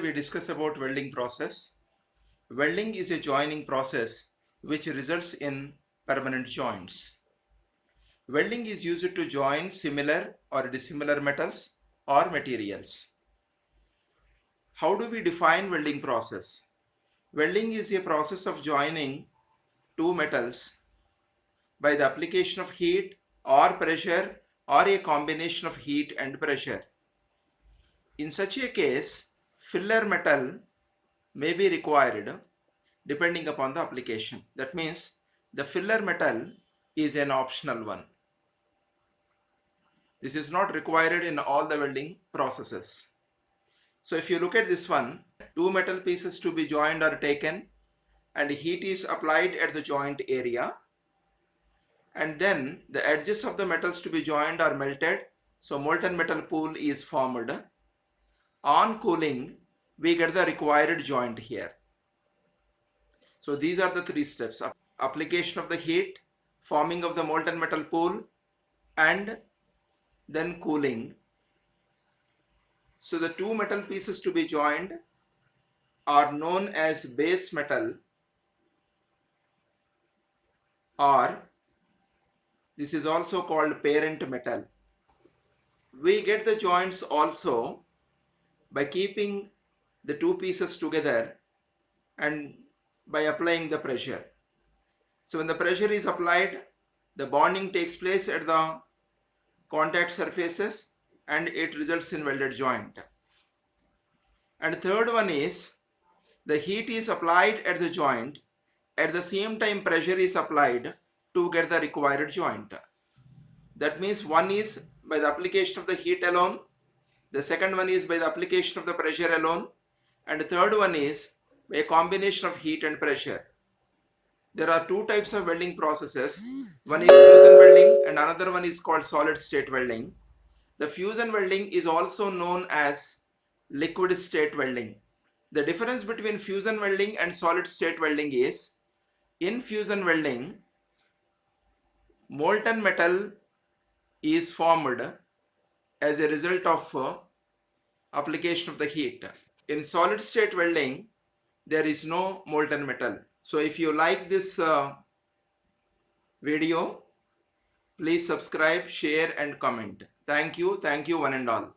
We discuss about welding process. Welding is a joining process which results in permanent joints. Welding is used to join similar or dissimilar metals or materials. How do we define welding process? Welding is a process of joining two metals by the application of heat or pressure or a combination of heat and pressure. In such a case, filler metal may be required depending upon the application. That means the filler metal is an optional one. This is not required in all the welding processes. So if you look at this one, two metal pieces to be joined are taken and heat is applied at the joint area, and then the edges of the metals to be joined are melted, so molten metal pool is formed. On cooling, we get the required joint here. So these are the three steps: application of the heat, forming of the molten metal pool, and then cooling. So the two metal pieces to be joined are known as base metal, or this is also called parent metal. We get the joints also by keeping the two pieces together and by applying the pressure. So when the pressure is applied, the bonding takes place at the contact surfaces and it results in welded joint. And third one is the heat is applied at the joint, at the same time pressure is applied to get the required joint. That means one is by the application of the heat alone, the second one is by the application of the pressure alone, and the third one is by a combination of heat and pressure. There are two types of welding processes. One is fusion welding and another one is called solid state welding. The fusion welding is also known as liquid state welding. The difference between fusion welding and solid state welding is, in fusion welding, molten metal is formed as a result of application of the heat. In solid state welding, there is no molten metal. So if you like this video, please subscribe, share and comment. Thank you one and all.